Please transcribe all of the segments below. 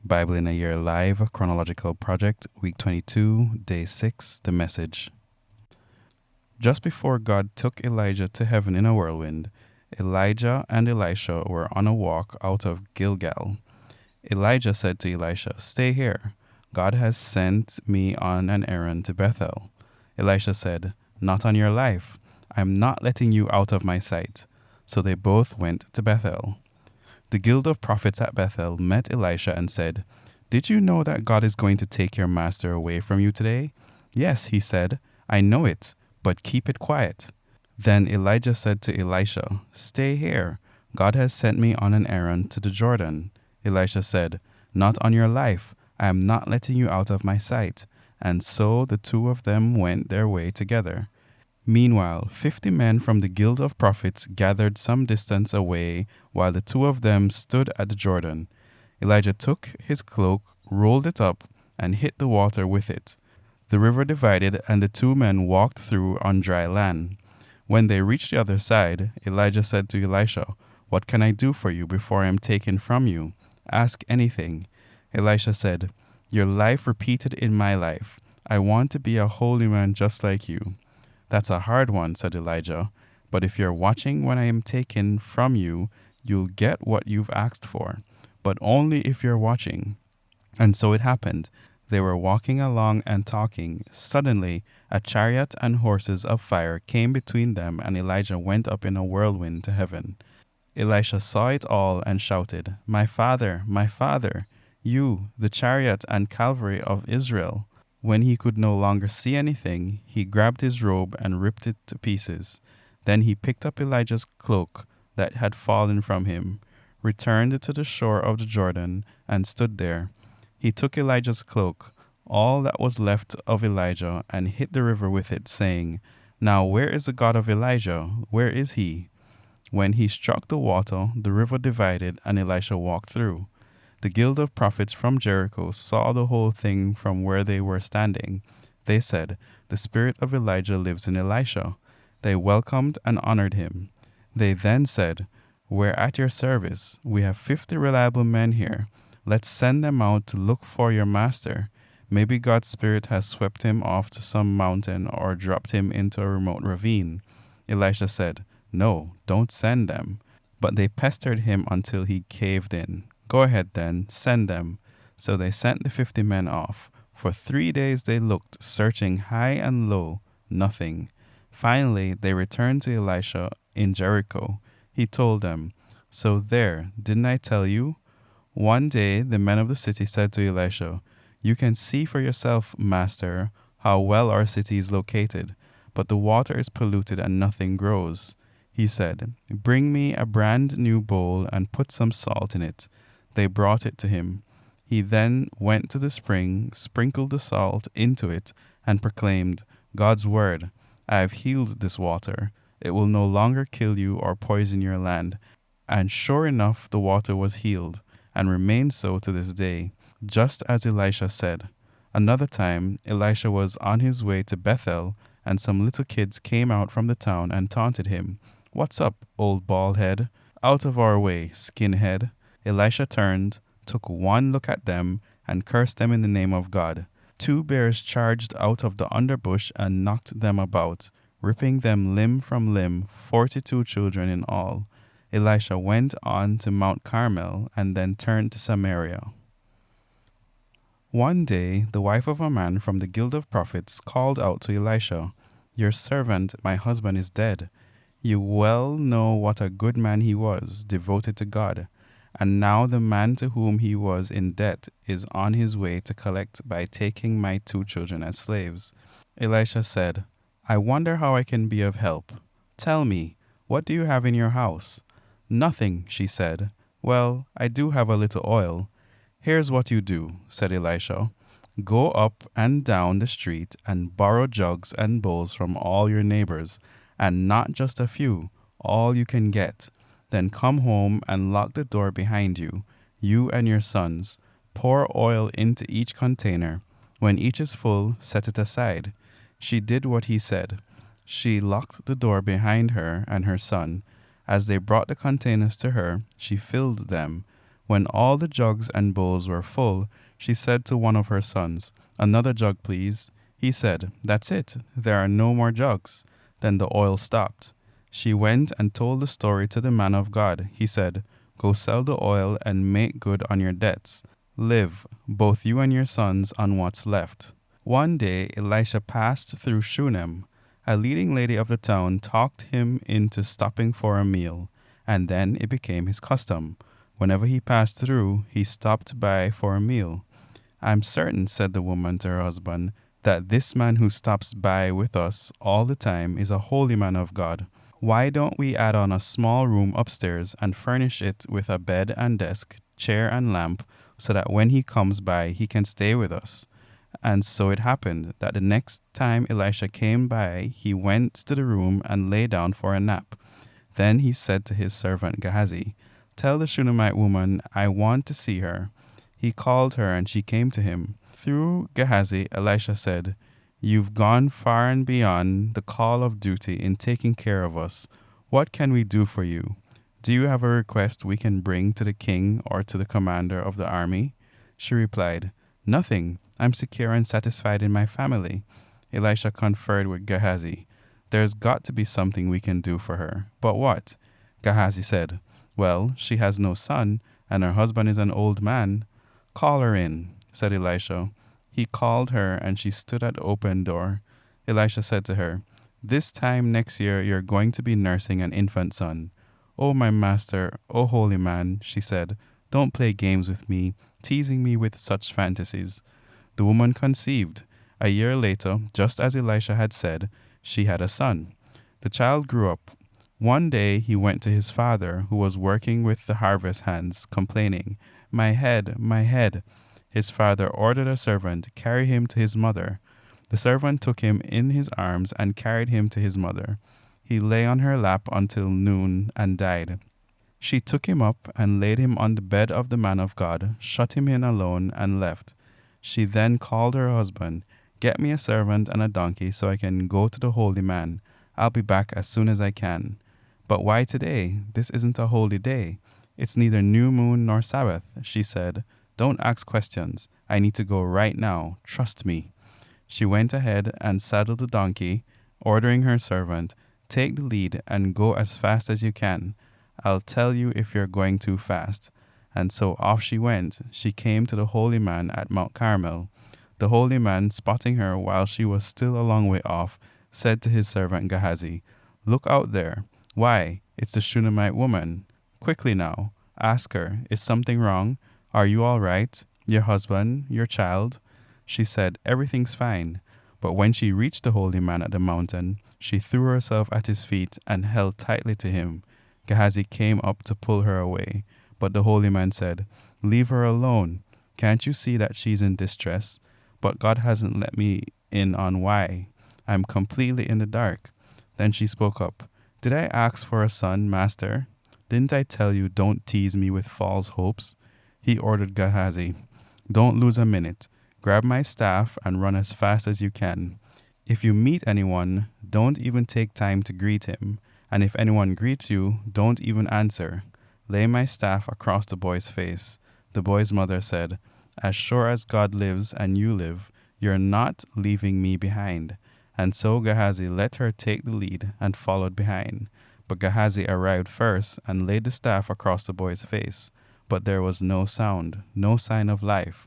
Bible in a Year Live Chronological Project, Week 22, Day 6, The Message. Just before God took Elijah to heaven in a whirlwind, Elijah and Elisha were on a walk out of Gilgal. Elijah said to Elisha, "Stay here. God has sent me on an errand to Bethel." Elisha said, "Not on your life. I'm not letting you out of my sight." So they both went to Bethel. The guild of prophets at Bethel met Elisha and said, "Did you know that God is going to take your master away from you today?" "Yes," he said, "I know it, but keep it quiet." Then Elijah said to Elisha, "Stay here. God has sent me on an errand to the Jordan." Elisha said, "Not on your life. I am not letting you out of my sight." And so the two of them went their way together. Meanwhile, 50 men from the guild of prophets gathered some distance away while the two of them stood at the Jordan. Elijah took his cloak, rolled it up, and hit the water with it. The river divided, and the two men walked through on dry land. When they reached the other side, Elijah said to Elisha, "What can I do for you before I am taken from you? Ask anything." Elisha said, "Your life repeated in my life. I want to be a holy man just like you." "That's a hard one," said Elijah. "But if you're watching when I am taken from you, you'll get what you've asked for. But only if you're watching." And so it happened. They were walking along and talking. Suddenly, a chariot and horses of fire came between them, and Elijah went up in a whirlwind to heaven. Elisha saw it all and shouted, my father, you, the chariot and cavalry of Israel." When he could no longer see anything, he grabbed his robe and ripped it to pieces. Then he picked up Elijah's cloak that had fallen from him, returned to the shore of the Jordan, and stood there. He took Elijah's cloak, all that was left of Elijah, and hit the river with it, saying, "Now where is the God of Elijah? Where is he?" When he struck the water, the river divided, and Elisha walked through. The guild of prophets from Jericho saw the whole thing from where they were standing. They said, "The spirit of Elijah lives in Elisha." They welcomed and honored him. They then said, "We're at your service. We have 50 reliable men here. Let's send them out to look for your master. Maybe God's spirit has swept him off to some mountain or dropped him into a remote ravine." Elisha said, "No, don't send them." But they pestered him until he caved in. "Go ahead then, send them." So they sent the 50 men off. For 3 days they looked, searching high and low, nothing. Finally they returned to Elisha in Jericho. He told them, "So there, didn't I tell you?" One day the men of the city said to Elisha, "You can see for yourself, master, how well our city is located, but the water is polluted and nothing grows." He said, "Bring me a brand new bowl and put some salt in it." They brought it to him. He then went to the spring, sprinkled the salt into it, and proclaimed, "God's word, I have healed this water. It will no longer kill you or poison your land." And sure enough, the water was healed, and remains so to this day, just as Elisha said. Another time, Elisha was on his way to Bethel, and some little kids came out from the town and taunted him. "What's up, old bald head? Out of our way, skinhead." Elisha turned, took one look at them, and cursed them in the name of God. 2 bears charged out of the underbush and knocked them about, ripping them limb from limb, 42 children in all. Elisha went on to Mount Carmel and then turned to Samaria. One day, the wife of a man from the guild of prophets called out to Elisha, "Your servant, my husband, is dead. You well know what a good man he was, devoted to God. And now the man to whom he was in debt is on his way to collect by taking my 2 children as slaves." Elisha said, "I wonder how I can be of help. Tell me, what do you have in your house?" "Nothing," she said. "Well, I do have a little oil." "Here's what you do," said Elisha. "Go up and down the street and borrow jugs and bowls from all your neighbors, and not just a few, all you can get. Then come home and lock the door behind you, you and your sons. Pour oil into each container. When each is full, set it aside." She did what he said. She locked the door behind her and her son. As they brought the containers to her, she filled them. When all the jugs and bowls were full, she said to one of her sons, "Another jug, please." He said, "That's it. There are no more jugs." Then the oil stopped. She went and told the story to the man of God. He said, "Go sell the oil and make good on your debts. Live, both you and your sons, on what's left." One day Elisha passed through Shunem. A leading lady of the town talked him into stopping for a meal, and then it became his custom. Whenever he passed through, he stopped by for a meal. "I'm certain," said the woman to her husband, "that this man who stops by with us all the time is a holy man of God. Why don't we add on a small room upstairs and furnish it with a bed and desk, chair and lamp, so that when he comes by, he can stay with us?" And so it happened that the next time Elisha came by, he went to the room and lay down for a nap. Then he said to his servant Gehazi, "Tell the Shunammite woman I want to see her." He called her, and she came to him. Through Gehazi, Elisha said, "You've gone far and beyond the call of duty in taking care of us. What can we do for you? Do you have a request we can bring to the king or to the commander of the army?" She replied, "Nothing. I'm secure and satisfied in my family." Elisha conferred with Gehazi. "There's got to be something we can do for her. But what?" Gehazi said, "Well, she has no son, and her husband is an old man." "Call her in," said Elisha. He called her, and she stood at the open door. Elisha said to her, "This time next year you're going to be nursing an infant son." "Oh, my master, oh, holy man," she said, "don't play games with me, teasing me with such fantasies." The woman conceived. A year later, just as Elisha had said, she had a son. The child grew up. One day he went to his father, who was working with the harvest hands, complaining, "My head, my head." His father ordered a servant to carry him to his mother. The servant took him in his arms and carried him to his mother. He lay on her lap until noon and died. She took him up and laid him on the bed of the man of God, shut him in alone, and left. She then called her husband, "Get me a servant and a donkey so I can go to the holy man. I'll be back as soon as I can." "But why today? This isn't a holy day. It's neither new moon nor Sabbath," she said. "Don't ask questions. I need to go right now. Trust me." She went ahead and saddled the donkey, ordering her servant, "Take the lead and go as fast as you can. I'll tell you if you're going too fast." And so off she went. She came to the holy man at Mount Carmel. The holy man, spotting her while she was still a long way off, said to his servant Gehazi, "Look out there. Why, it's the Shunammite woman. Quickly now, ask her, is something wrong? Are you all right? Your husband, your child?" She said, "Everything's fine." But when she reached the holy man at the mountain, she threw herself at his feet and held tightly to him. Gehazi came up to pull her away. But the holy man said, "Leave her alone. Can't you see that she's in distress? But God hasn't let me in on why. I'm completely in the dark." Then she spoke up. "Did I ask for a son, master? Didn't I tell you don't tease me with false hopes?" He ordered Gehazi, "Don't lose a minute. Grab my staff and run as fast as you can. If you meet anyone, don't even take time to greet him. And if anyone greets you, don't even answer. Lay my staff across the boy's face." The boy's mother said, "As sure as God lives and you live, you're not leaving me behind." And so Gehazi let her take the lead and followed behind. But Gehazi arrived first and laid the staff across the boy's face. But there was no sound, no sign of life.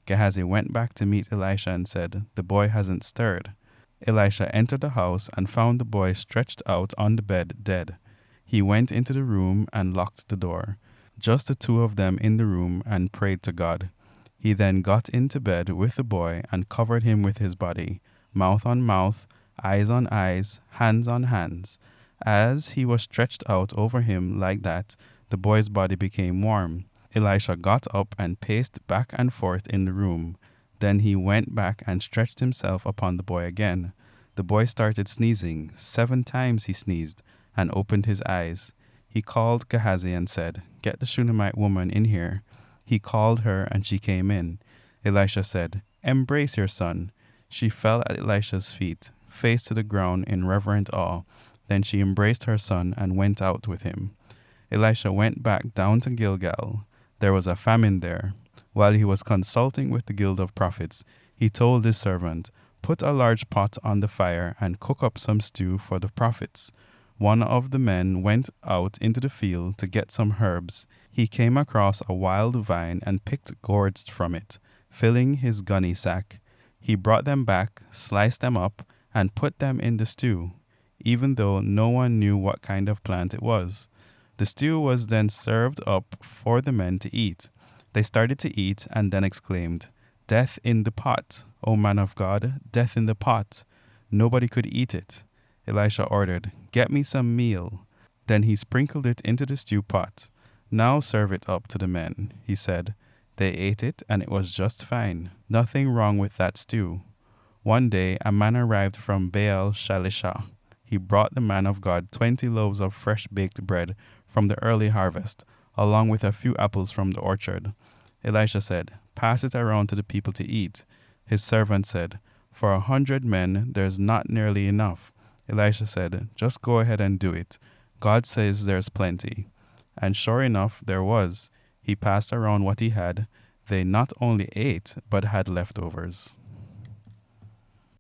Gehazi went back to meet Elisha and said, "The boy hasn't stirred." Elisha entered the house and found the boy stretched out on the bed, dead. He went into the room and locked the door. Just the two of them in the room, and prayed to God. He then got into bed with the boy and covered him with his body, mouth on mouth, eyes on eyes, hands on hands. As he was stretched out over him like that, the boy's body became warm. Elisha got up and paced back and forth in the room. Then he went back and stretched himself upon the boy again. The boy started sneezing. 7 times he sneezed, and opened his eyes. He called Gehazi and said, "Get the Shunammite woman in here." He called her, and she came in. Elisha said, "Embrace your son." She fell at Elisha's feet, face to the ground in reverent awe. Then she embraced her son and went out with him. Elisha went back down to Gilgal. there was a famine there. While he was consulting with the guild of prophets, he told his servant, "Put a large pot on the fire and cook up some stew for the prophets." One of the men went out into the field to get some herbs. He came across a wild vine and picked gourds from it, filling his gunny sack. He brought them back, sliced them up, and put them in the stew, even though no one knew what kind of plant it was. The stew was then served up for the men to eat. They started to eat and then exclaimed, "Death in the pot, O man of God, death in the pot." Nobody could eat it. Elisha ordered, "Get me some meal." Then he sprinkled it into the stew pot. "Now serve it up to the men," he said. They ate it, and it was just fine. Nothing wrong with that stew. One day, a man arrived from BIAYL Shalisha. He brought the man of God 20 loaves of fresh baked bread from the early harvest, along with a few apples from the orchard. Elisha said, "Pass it around to the people to eat." His servant said, "For 100 men, there's not nearly enough." Elisha said, "Just go ahead and do it. God says there's plenty." And sure enough, there was. He passed around what he had. They not only ate, but had leftovers.